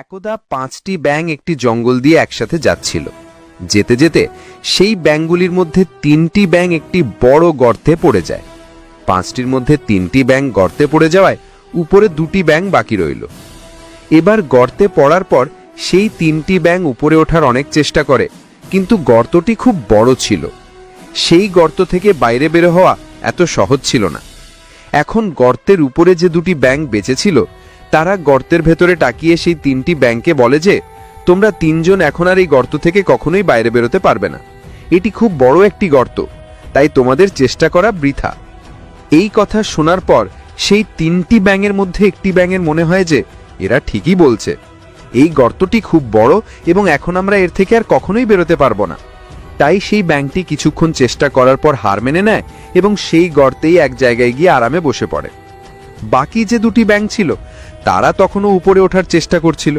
একদা 5টি ব্যাঙ একটি জঙ্গল দিয়ে একসাথে যাচ্ছিল। যেতে যেতে সেই ব্যাঙগুলির মধ্যে 3টি ব্যাঙ একটি বড় গর্তে পড়ে যায়। 5টির মধ্যে 3টি ব্যাঙ গর্তে পড়ে যাওয়ায় উপরে 2টি ব্যাঙ বাকি রইল। এবার গর্তে পড়ার পর সেই 3টি ব্যাঙ উপরে ওঠার অনেক চেষ্টা করে, কিন্তু গর্তটি খুব বড় ছিল। সেই গর্ত থেকে বাইরে বের হওয়া এত সহজ ছিল না। এখন গর্তের উপরে যে 2টি ব্যাঙ বেঁচে ছিল, তারা গর্তের ভেতরে তাকিয়ে সেই 3টি ব্যাঙকে বলে যে, তোমরা 3 জন এখন আর এই গর্ত থেকে কখনোই বাইরে বেরোতে পারবে না। এটি খুব বড় একটি গর্ত, তাই তোমাদের চেষ্টা করা বৃথা। এই কথা শোনার পর সেই 3টি ব্যাঙের মধ্যে একটি ব্যাঙের মনে হয় যে এরা ঠিকই বলছে, এই গর্তটি খুব বড় এবং এখন আমরা এর থেকে আর কখনোই বেরোতে পারবো না। তাই সেই ব্যাঙটি কিছুক্ষণ চেষ্টা করার পর হার মেনে নেয় এবং সেই গর্তেই এক জায়গায় গিয়ে আরামে বসে পড়ে। বাকি যে 2টি ব্যাঙ ছিল, তারা তখনও উপরে ওঠার চেষ্টা করছিল।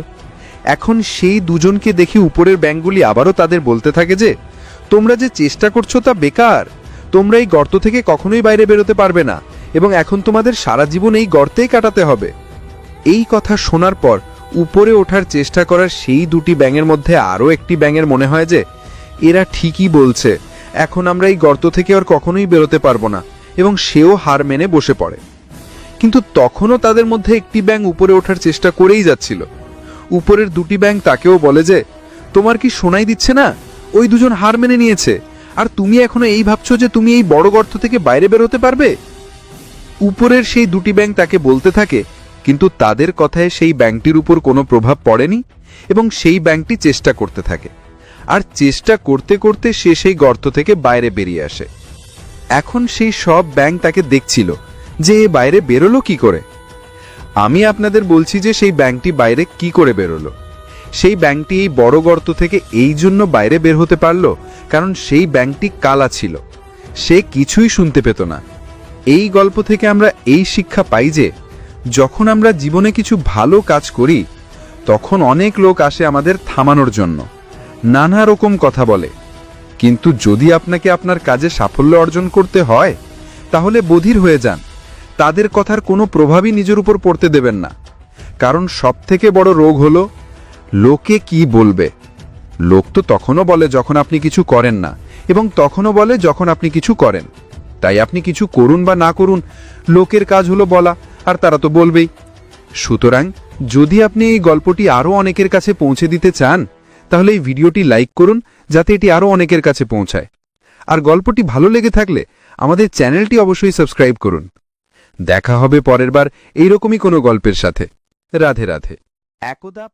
এখন সেই দুজনকে দেখে উপরের ব্যাঙগুলি আবারও তাদের বলতে থাকে যে, তোমরা যে চেষ্টা করছো তা বেকার, তোমরা এই গর্ত থেকে কখনোই বাইরে বেরোতে পারবে না এবং এখন তোমাদের সারা জীবন এই গর্তেই কাটাতে হবে। এই কথা শোনার পর উপরে ওঠার চেষ্টা করার সেই 2টি ব্যাঙের মধ্যে আরও একটি ব্যাঙের মনে হয় যে এরা ঠিকই বলছে, এখন আমরা এই গর্ত থেকে আর কখনোই বেরোতে পারবো না, এবং সেও হার মেনে বসে পড়ে। কিন্তু তখনও তাদের মধ্যে একটি ব্যাঙ উপরে ওঠার চেষ্টা করেই যাচ্ছিল। উপরের 2টি ব্যাঙ তাকেও বলে যে, তোমার কি শোনাই দিচ্ছে না, ওই দুজন হার মেনে নিয়েছে, আর তুমি এখনো এই ভাবছো যে তুমি এই বড় গর্ত থেকে বাইরে বেরোতে পারবে। উপরের সেই 2টি ব্যাঙ তাকে বলতে থাকে, কিন্তু তাদের কথায় সেই ব্যাঙটির উপর কোনো প্রভাব পড়েনি এবং সেই ব্যাঙটি চেষ্টা করতে থাকে, আর চেষ্টা করতে করতে সে সেই গর্ত থেকে বাইরে বেরিয়ে আসে। এখন সেই সব ব্যাঙ তাকে দেখছিল যে এ বাইরে বেরোলো কি করে। আমি আপনাদের বলছি যে সেই ব্যাঙটি বাইরে কি করে বেরোলো। সেই ব্যাঙটি এই বড় গর্ত থেকে এই জন্য বাইরে বের হতে পারল কারণ সেই ব্যাঙটি কালা ছিল, সে কিছুই শুনতে পেত না। এই গল্প থেকে আমরা এই শিক্ষা পাই যে যখন আমরা জীবনে কিছু ভালো কাজ করি, তখন অনেক লোক আসে আমাদের থামানোর জন্য, নানা রকম কথা বলে। কিন্তু যদি আপনাকে আপনার কাজে সাফল্য অর্জন করতে হয়, তাহলে বধির হয়ে যান, তাদের কথার কোনো প্রভাবই নিজের উপর পড়তে দেবেন না। কারণ সবথেকে বড় রোগ হলো লোকে কি বলবে। লোক তো তখনও বলে যখন আপনি কিছু করেন না, এবং তখনও বলে যখন আপনি কিছু করেন। তাই আপনি কিছু করুন বা না করুন, লোকের কাজ হলো বলা, আর তারা তো বলবেই। সুতরাং যদি আপনি এই গল্পটি আরও অনেকের কাছে পৌঁছে দিতে চান, তাহলে এই ভিডিওটি লাইক করুন যাতে এটি আরও অনেকের কাছে পৌঁছায়। আর গল্পটি ভালো লেগে থাকলে আমাদের চ্যানেলটি অবশ্যই সাবস্ক্রাইব করুন। দেখা হবে পরের বার এইরকমই কোনো গল্পের সাথে। রাধে রাধে। একদা